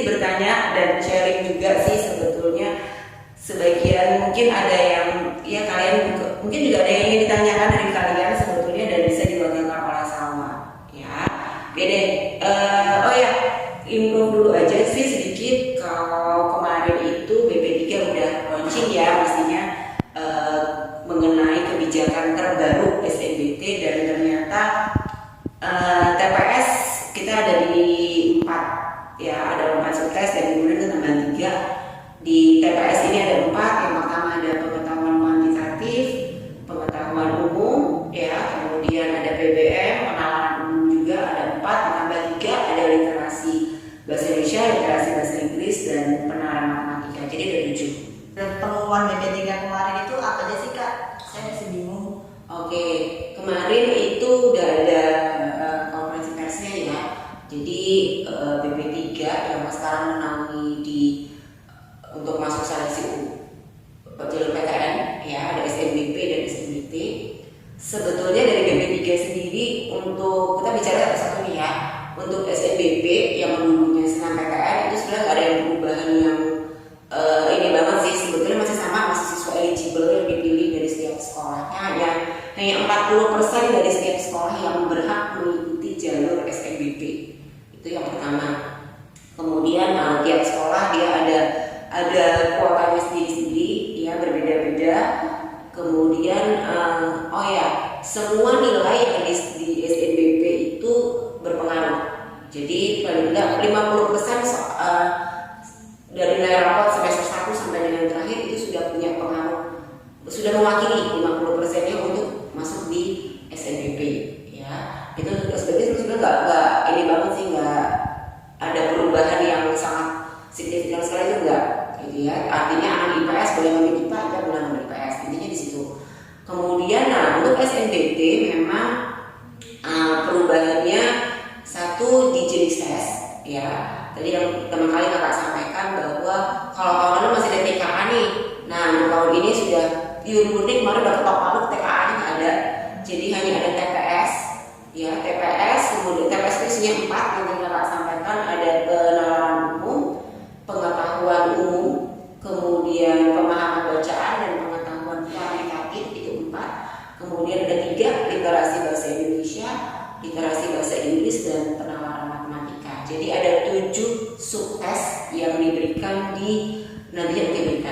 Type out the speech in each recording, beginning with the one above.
bertanya dan sharing juga sih sebetulnya. Sebagian mungkin ada yang ya kalian mungkin juga ada yang ingin ditanyakan dari kalian sebetulnya dan bisa diwakilkan oleh Salma ya. Oke deh. Oh ya, improve dulu aja sih sedikit. Kalau kemarin itu BP3 udah launching ya mestinya mengenai kebijakan terbaru SNBT dan ternyata TPS kita ada di 4 ya, ada 4 subtes dan kemudian tambah 3. Di TPS ini ada 4, yang pertama ada pengetahuan kuantitatif, pengetahuan umum ya, kemudian ada PBM, penalaran umum juga ada 4, tambah 3 ada literasi bahasa Indonesia, literasi bahasa Inggris dan penalaran matematika, jadi ada 7. Dan pengumuman BP3 kemarin itu apa aja sih Kak? Saya masih bingung. Oke, kemarin itu udah ada konferensi persnya ya. Jadi BP3 yang sekarang menaungi di untuk masuk seleksi jalur PTN ya, ada SNBP dan SNBT. Sebetulnya dari BP3 sendiri untuk kita bicara satu-satu nih ya. Untuk SNBP yang dulunya senam PTN itu sebenarnya nggak ada yang perubahan yang ini banget sih, sebetulnya masih sama, masih siswa eligible yang dipilih dari setiap sekolahnya yang hanya 40% dari setiap sekolah yang berhak mengikuti jalur SNBP. Itu yang pertama. Kemudian tiap sekolah dia ada kuotanya sendiri-sendiri ya, berbeda-beda. Kemudian oh ya, semua nilai yang di SNBP itu berpengaruh. Jadi paling enggak 50% dari nilai rapot semester 1 sampai dengan terakhir itu sudah punya pengaruh, sudah mewakili 50%-nya untuk masuk di SNBP ya. Itu sebenarnya nggak ini banget sih, nggak ada perubahan yang sangat signifikan sekali itu enggak gitu ya. Artinya anak IPS boleh ngambil IPA, IPA boleh ngambil IPS, intinya di situ. Kemudian untuk SNBT memang perubahannya satu di jenis tes ya. Tadi yang pertama kali kakak sampaikan bahwa kalau tahun lalu masih ada TKA nih, nah untuk tahun ini sudah pure murni, kemarin udah ketok palu, TKA-nya nggak ada, jadi hanya ada TPS ya. TPS, kemudian TPS itu isinya 4 yang kakak sampaikan, ada penalaran umum, pengetahuan umum, kemudian pemahaman bacaan dan pengetahuan kuantitatif, itu 4. Kemudian ada 3, literasi bahasa Indonesia, literasi bahasa Inggris dan penalaran matematika. Jadi ada 7 subtes yang diberikan di nantinya UTBK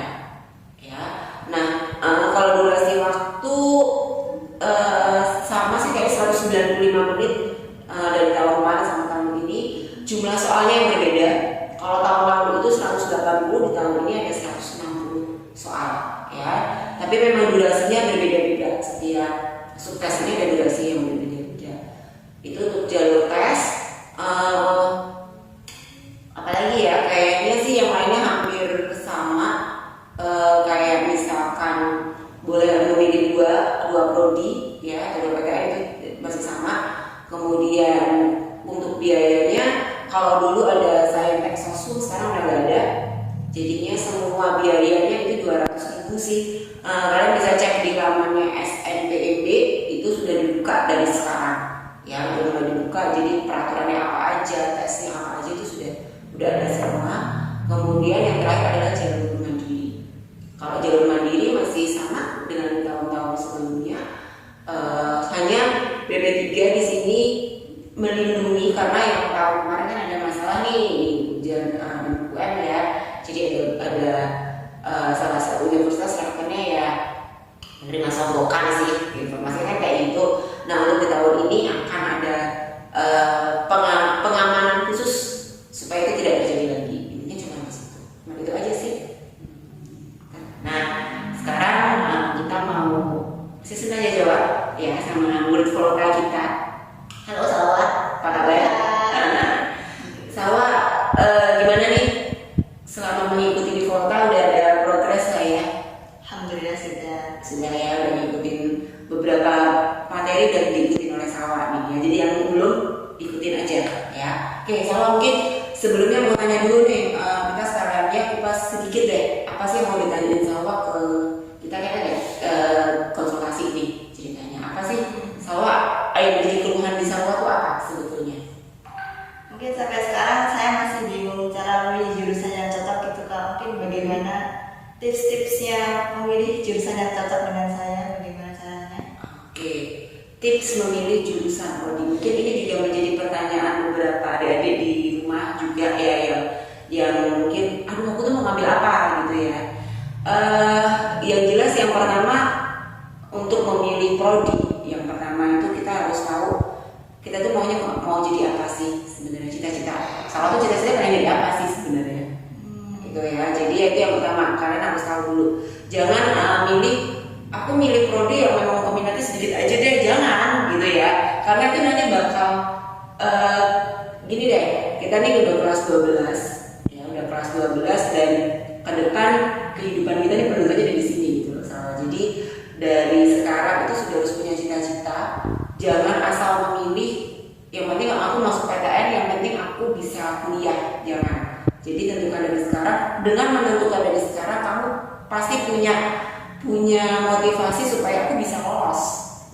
ya. Nah kalau durasi waktu sama sih kayak 195 menit dari tahun kemarin sama tahun ini. Jumlah soalnya yang berbeda. Kalau tahun lalu itu 180, di tahun ini ada 160 soal ya. Tapi memang durasinya berbeda-beda. Setiap subtes ini ada durasi yang berbeda-beda. Itu untuk jalur tes. Apalagi ya, kayaknya sih yang lainnya hampir sama. Kayak misalkan boleh memilih dua prodi ya, jalur PTN itu masih sama. Kemudian untuk biayanya, kalau dulu ada Saintek Sosum, sekarang udah nggak ada. Jadinya semua biayanya itu 200.000 sih. Kalian bisa cek di lamannya SNPEB, itu sudah dibuka dari sekarang ya, udah mulai dibuka. Jadi peraturannya apa aja, tesnya apa aja itu udah ada semua. Kemudian yang terakhir adalah jalur mandiri. Kalau jalur mandiri masih sama dengan tahun-tahun sebelumnya, hanya BP3 di sini melindungi karena yang tahun kemarin kan ada masalah nih ujian UN ya. Jadi ada salah satu universitas rektornya ya menerima sogokan sih, informasinya kayak gitu. Nah untuk di tahun ini akan ada pengamanan khusus supaya itu tidak terjadi lagi. Intinya cuma di situ. Nah itu aja sih. Nah sekarang kita mau sesi tanya jawab ya sama murid vokal kita. Halo Salwa, apa kabar? Salwa, gimana nih selama mengikuti di vokal, udah ada progres nggak ya? Alhamdulillah sudah Ya, udah ngikutin beberapa materi dan diikutin oleh Salwa nih ya. Jadi yang belum ikutin aja ya. Oke, Salwa mungkin sebelumnya mau tanya dulu nih, kita sekalian ya kupas sedikit deh. Apa sih yang mau ditanyain Salwa ke kita, kan ada konsultasi nih ceritanya. Apa sih Salwa, yang menjadi keluhan di Salwa tuh apa sebetulnya? mungkin sampai sekarang saya masih bingung cara memilih jurusan yang cocok gitu Kak. Mungkin bagaimana tips-tipsnya memilih jurusan yang cocok dengan saya, bagaimana caranya? Oke, tips memilih jurusan prodi. Mungkin ini juga menjadi pertanyaan beberapa adik-adik di rumah juga ya, yang mungkin, aduh aku tuh mau ngambil apa gitu ya. Yang jelas yang pertama untuk memilih prodi, yang pertama itu kita harus tahu kita tuh maunya mau jadi apa sih sebenarnya, cita-cita. Salah satu cita-cita pengen jadi apa sih sebenarnya, gitu ya. Jadi itu yang pertama, kalian harus tahu dulu. Jangan aku milih prodi yang memang peminatnya sedikit aja deh, jangan gitu ya. Karena itu nanti bakal gini deh, kita nih udah kelas 12 ya, udah kelas 12 dan ke depan kehidupan kita nih penentunya dari sini gitu loh. Jadi dari sekarang itu sudah harus punya cita-cita. Jangan asal memilih yang penting aku masuk PTN, yang penting aku bisa kuliah, jangan. Jadi tentukan dari sekarang. Dengan menentukan dari sekarang, kamu pasti punya motivasi supaya aku bisa lolos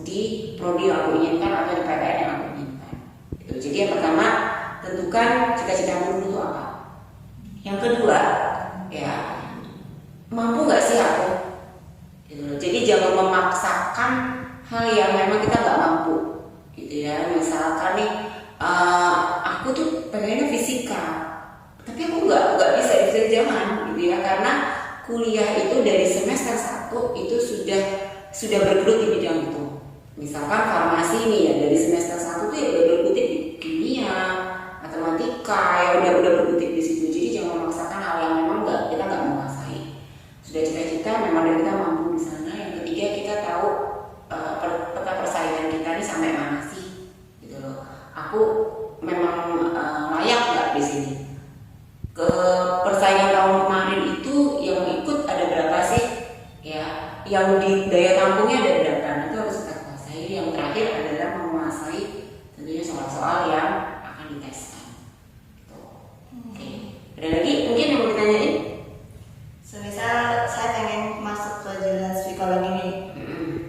di prodi yang aku inginkan atau di PTN yang aku inginkan. Gitu. Jadi yang pertama, tentukan cita-citamu dulu apa. Yang kedua, ya mampu nggak sih aku? Gitu. Jadi jangan memaksakan hal yang memang kita nggak mampu, gitu ya. Misalkan nih, aku tuh pengennya fisika, tapi aku nggak bisa jangan, gitu ya. Karena kuliah itu dari semester 1 itu sudah bergelut di bidang itu. Misalkan farmasi nih ya, dari semester 1 tuh ya udah berkutik di kimia, matematika, ya udah berkutik di situ. Jadi jangan memaksakan hal yang memang kita nggak menguasai. Sudah cita-cita memang dari kita mampu di sana. Yang ketiga, kita tahu peta persaingan kita ini sampai mana sih, gitu loh. Aku memang layak nggak di sini? Ke persaingan tahun kemarin itu yang ikut ada berapa sih? Ya, yang di daya tampungnya ada berapa? Itu harus kita kuasai. Yang terakhir adalah menguasai tentunya soal-soal yang akan diteskan. Gitu. Oke. Ada lagi mungkin yang mau ditanyain? Semisal saya pengen masuk ke jurusan psikologi nih,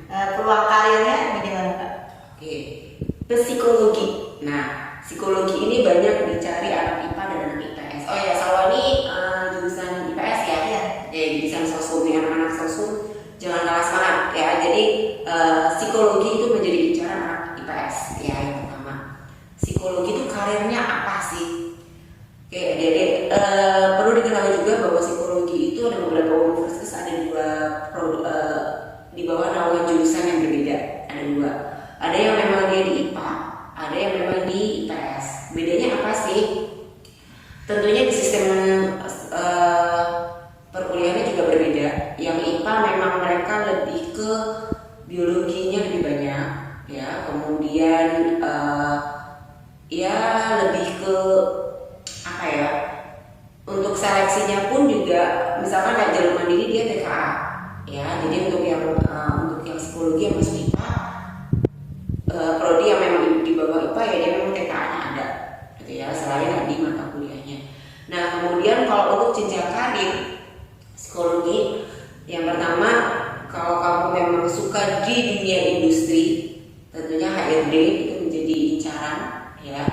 peluang karirnya bagaimana Kak? Oke, psikologi. Nah, psikologi ini banyak dicari anak IPA dan anak IPS. Oh ya, Salwa ini jurusan IPS ya? Iya. Ya, jurusan sosum ya, anak-anak sosum jangan kalah semangat ya. Jadi psikologi itu menjadi incaran anak IPS ya. Yang pertama, psikologi itu karirnya apa sih? Oke, jadi perlu diketahui juga bahwa psikologi itu ada beberapa universitas, ada di bawah naungan jurusan yang berbeda. Ada dua. Ada yang memang dia di IPA, ada yang memang di IPS. Bedanya apa sih? Tentunya di sistem perkuliahannya juga berbeda. Yang IPA memang mereka lebih ke biologinya lebih banyak, ya. Kemudian ya lebih ke apa ya? Untuk seleksinya pun juga, misalkan kayak jalur mandiri dia TKA, ya. Jadi untuk yang psikologi yang masuk IPA, prodi yang memang di bawah IPA ya dia memang TKA-nya ada, gitu ya. Selain di mata kuliahnya. Nah kemudian kalau untuk jenjang karir psikologi, yang pertama kalau kamu memang suka di dunia industri, tentunya HRD itu menjadi incaran, ya.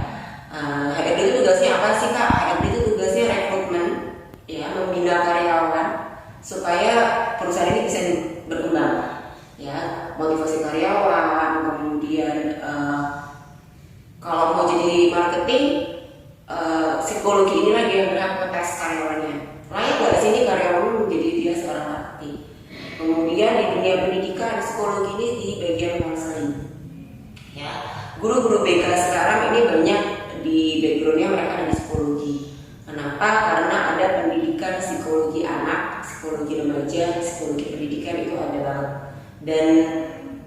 HRD itu tugasnya apa sih Kak? HRD itu tugasnya rekrutmen, ya, membina karyawan supaya perusahaan ini bisa berkembang, ya, motivasi karyawan. Kemudian kalau mau jadi marketing, psikologi ini lagi yang berhak ngetes karyawannya, layak gak sih ini karyawan menjadi dia seorang marketing. Kemudian di dunia pendidikan, psikologi ini di bagian konseling, ya. Guru-guru BK sekarang ini banyak di backgroundnya mereka ada di psikologi. Kenapa? Karena ada pendidikan psikologi anak, psikologi remaja, psikologi pendidikan itu ada banget. Dan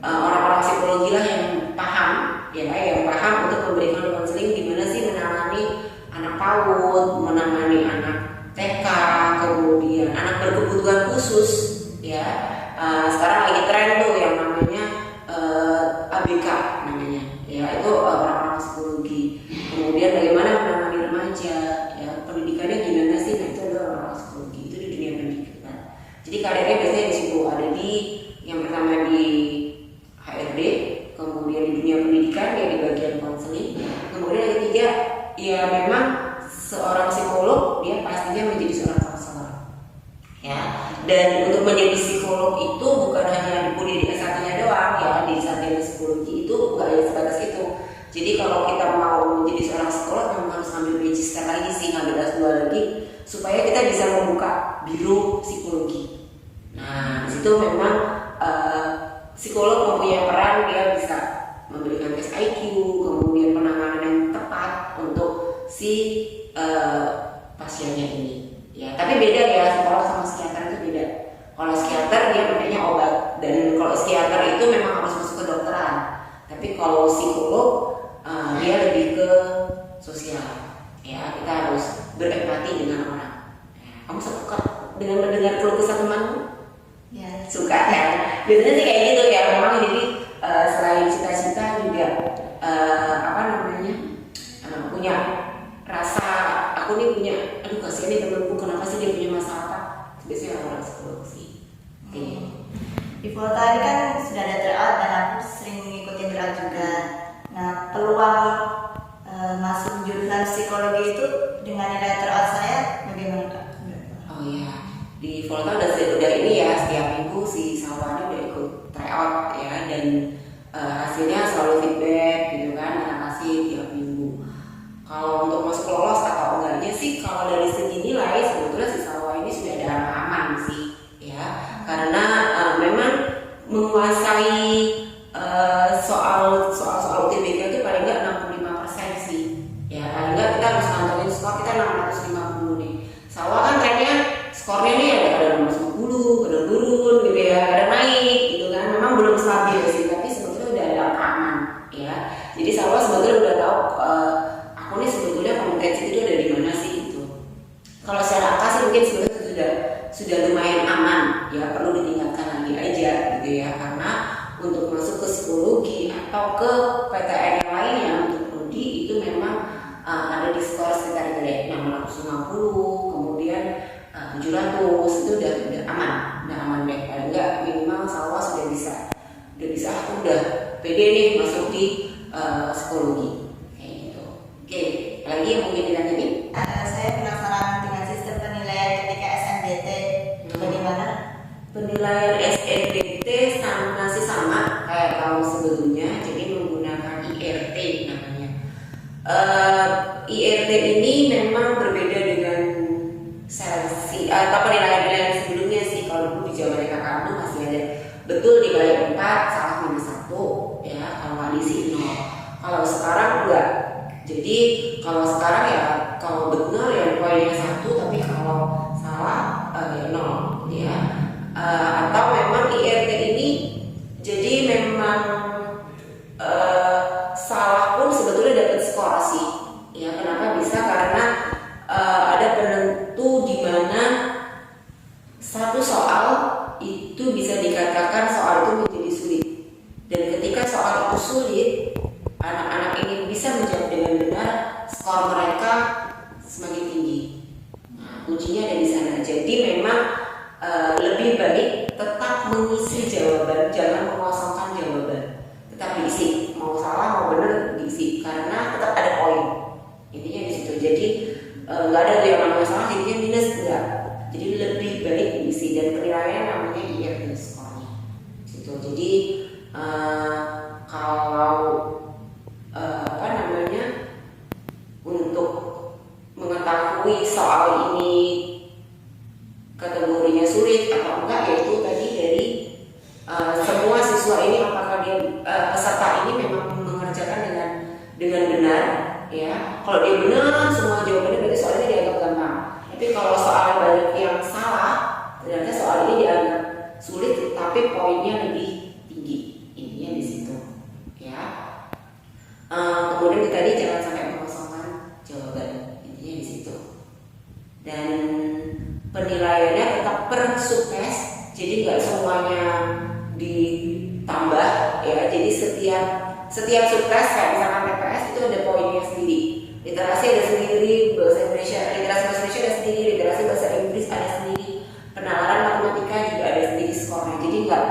orang-orang psikologi lah yang paham, ya, yang paham untuk memberikan konseling gimana sih menangani anak PAUD, menangani anak TK, kemudian anak berkebutuhan khusus, ya. Sekarang lagi tren tuh yang namanya ABK namanya, ya, itu orang-orang psikologi. Kemudian bagaimana menangani remaja, ya, pendidikannya gimana sih? Nah itu adalah orang-orang psikologi, itu di dunia pendidikan. Jadi karirnya biasanya di situ, ada di yang pertama di HRD, kemudian di dunia pendidikan ya di bagian konseling, kemudian yang ketiga ya memang seorang psikolog dia pastinya menjadi seorang konselor, ya. Dan untuk menjadi psikolog itu bukan hanya kuliah di S1-nya doang ya, di sarjana psikologi itu nggak hanya sebatas itu. Jadi kalau kita mau menjadi seorang psikolog memang harus ngambil magister lagi sih, ngambil S2 lagi supaya kita bisa membuka biro psikologi. Nah, di situ memang psikolog mempunyai peran, dia bisa memberikan tes IQ, kemudian penanganan yang tepat untuk si pasiennya ini. Ya, tapi beda ya, psikolog sama psikiater itu beda. Kalau psikiater dia makanya obat, dan kalau psikiater itu memang harus masuk ke dokteran. Tapi kalau psikolog dia lebih ke sosial. Ya, kita harus berempati dengan orang. Ya, kamu suka dengan mendengar keluh kesah temanmu? Ya. Suka kan? Biasanya sih kayak gitu ya. Memang jadi selain cita-cita juga punya rasa, aku nih punya, aduh kasihan nih temanku, kenapa sih dia punya masalah? Biasanya orang psikolog sih. Di Volta ini kan sudah ada tryout dan aku sering mengikuti tryout juga. Nah, peluang masuk jurusan psikologi itu dengan nilai tryout saya bagaimana Kak? Oh iya, di Volta udah ini ya, setiap minggu si Salwani udah ikut tryout ya, dan hasilnya selalu feedback gitu kan, kita kasih tiap minggu. Kalau untuk masuk lolos atau enggaknya sih, kalau dari segi nilai sebetulnya si Salwa ini sudah ada aman sih ya, karena memang menguasai soal UTBK itu paling enggak 65% sih ya, paling enggak kita harus kantongin skor kita 650 nih. Salwa kan trennya skornya nih ada 650, ada turun gitu ya, ada naik gitu kan, memang belum stabil sih, tapi sebetulnya udah ada angka aman ya. Jadi Salwa sebetulnya udah tahu aku nih sebetulnya kompetensi itu ada di mana sih itu. Kalau secara angka sih mungkin sebetulnya sudah lumayan aman ya, perlu ditingkatkan lagi aja gitu ya, karena untuk masuk ke psikologi atau ke PTN yang lainnya untuk prodi itu memang ada di skor sekitar 650, kemudian 700 itu udah aman deh, paling enggak minimal Salwa sudah bisa aku udah pede nih masuk di psikologi kayak gitu. Oke, lagi yang mungkin ditanya nih? Saya penasaran dengan sistem penilaian ketika SNBT. Bagaimana? Penilaian SNBT masih sama kayak tahun sebelumnya, jadi menggunakan IRT namanya. IRT ini memang berbeda dengan seleksi atau penilaian sebelumnya sih. Kalau dulu di Jawa Kakak itu masih ada betul dikali 4 salah -1 ya, kalau nggak diisi 0. Kalau sekarang enggak. Jadi kalau sekarang ya kalau benar ya poinnya 1, tapi kalau salah ya 0 ya. Atau memang IRT ini jadi memang salah pun sebetulnya dapat skor sih ya. Kenapa bisa? Karena ada penentu di mana satu soal itu bisa dikatakan soal itu menjadi sulit, dan ketika soal itu sulit anak-anak ini bisa menjawab dengan benar, skor mereka semakin tinggi. Nah, kuncinya ada di sana. Jadi memang lebih baik tetap mengisi jawaban, jangan mengosongkan jawaban, tetap diisi, mau salah mau benar diisi, karena tetap ada poin. Intinya di situ. Jadi nggak ada tuh yang namanya salah jadinya minus, enggak. Jadi lebih baik diisi, dan penilaian namanya IRT skornya. Gitu. Jadi kalau untuk mengetahui soal ini kategorinya sulit atau enggak, yaitu tadi dari semua siswa ini apakah dia peserta ini memang mengerjakan dengan benar ya. Kalau dia benar semua jawabannya berarti soalnya dianggap gampang. Tapi kalau soal banyak yang salah, ternyata soal ini dianggap sulit tapi poinnya lebih tinggi. Intinya di situ ya. Kemudian tadi jangan sampai mengosongkan jawaban, intinya di situ. Dan penilaiannya tetap per subtes, jadi nggak semuanya ditambah ya. Jadi setiap subtes kayak misalkan TPS itu ada poinnya sendiri, literasi ada sendiri, bahasa Indonesia, literasi bahasa Indonesia ada sendiri, literasi bahasa Inggris ada sendiri, penalaran matematika juga ada sendiri skornya. Jadi nggak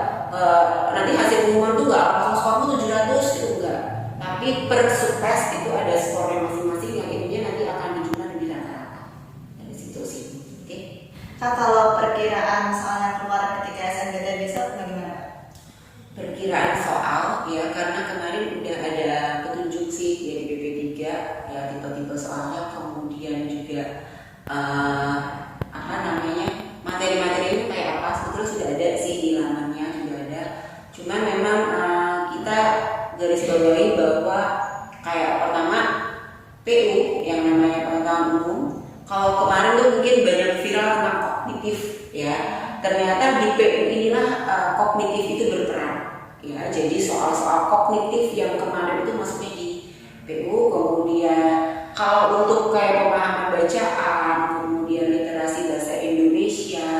nanti hasil pengumuman tuh nggak langsung skormu 700 itu enggak, tapi per subtes itu ada skornya masing-masing yang intinya nanti akan dijumlah Kak, kalau perkiraan soal yang keluar ketika SNBT besok bagaimana? Perkiraan soal ya, karena kemarin udah ada petunjuk sih dari BP3 ya, tipe-tipe soalnya, kemudian juga apa namanya, materi-materi itu kayak apa sebetulnya sudah ada sih di lamannya juga ada. Cuma memang kita garis bawahi bahwa kayak pertama PU yang namanya pengetahuan umum. Kalau kemarin tuh mungkin banyak viral tentang kognitif ya. Ternyata di PU inilah kognitif itu berperan ya. Jadi soal-soal kognitif yang kemarin itu masuknya di PU. Kemudian kalau untuk kayak pemahaman bacaan, kemudian literasi bahasa Indonesia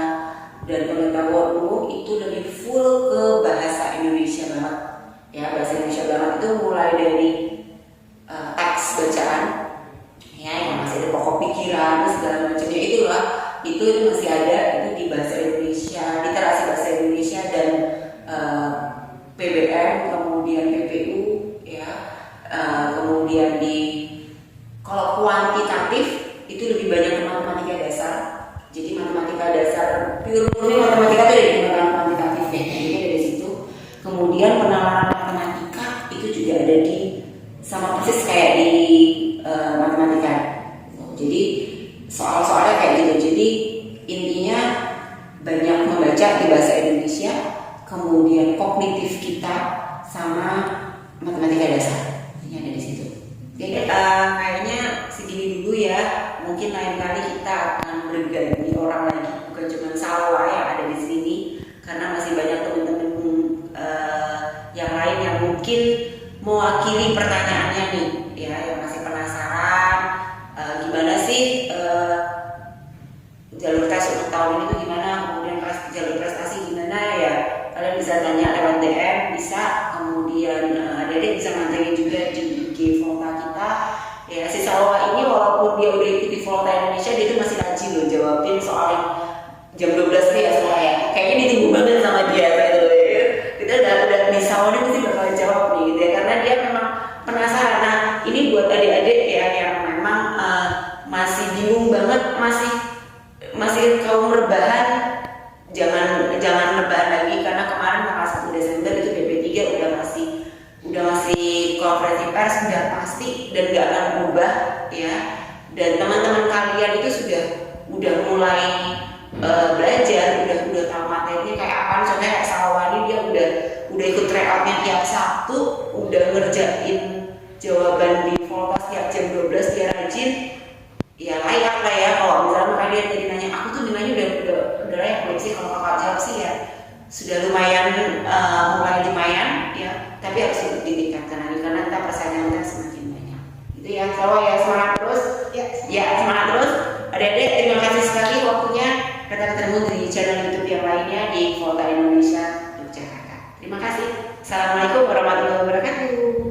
dan pengetahuan umum itu lebih full ke bahasa Indonesia banget ya. Bahasa Indonesia banget itu mulai dari teks bacaan ya, yang masih ada pokok pikiran segala macamnya, itu masih ada, itu di bahasa Indonesia, literasi bahasa Indonesia dan PBM, kemudian PPU ya, kemudian di kalau kuantitatif itu lebih banyak ke matematika dasar. Jadi matematika dasar pure murni matematika itu dari pengetahuan kuantitatif ya, jadi dari situ. Kemudian penalaran matematika itu juga ada di sama persis kayak di matematika. Jadi soal-soalnya kayak gitu. Jadi intinya banyak membaca di bahasa Indonesia, kemudian kognitif kita sama matematika dasar. Ini ada di situ. Oke, kayaknya segini dulu ya. Mungkin lain kali kita akan berganti orang lagi, bukan cuma Salwa yang ada di sini, karena masih banyak teman-teman yang lain yang mungkin mewakili pertanyaannya nih ya, yang masih penasaran gimana sih jalur tes untuk tahun ini tuh gimana, kemudian jalur prestasi gimana ya, kalian bisa tanya lewat DM bisa, kemudian Dede bisa mantengin juga di IG Volta kita ya. Si Salwa ini walaupun dia udah ikut di Volta Indonesia, dia tuh masih rajin loh jawabin soal yang jam 12 nih ya semua ya, kayaknya ditunggu banget sama dia gitu. Kita udah di Salwa ini pasti bakal jawab nih gitu ya, karena dia memang penasaran. Nah ini buat adik-adik ya yang memang masih bingung banget, masih kaum rebahan, jangan rebahan lagi, karena kemarin tanggal 1 Desember itu BP3 udah masih konferensi pers udah pasti dan gak akan berubah ya. Dan teman-teman kalian itu udah mulai belajar, udah tahu materinya kayak apa. Contohnya kayak Salwani, dia udah ikut tryoutnya tiap Sabtu, udah ngerjain jawaban di Volta setiap jam 12, dia rajin. Ya layak lah ya, kalau misalnya dia jadi nanya, aku tuh nilainya udah layak belum sih? Kalau kakak jawab sih ya sudah lumayan, mulai lumayan ya, tapi harus ditingkatkan lagi karena kita persaingannya semakin banyak. Itu ya, Salwa ya, semangat terus. Ya semangat terus. Adik-adik terima kasih sekali waktunya. Kita ketemu di channel YouTube yang lainnya di Volta Indonesia Yogyakarta. Terima kasih. Assalamualaikum warahmatullahi wabarakatuh.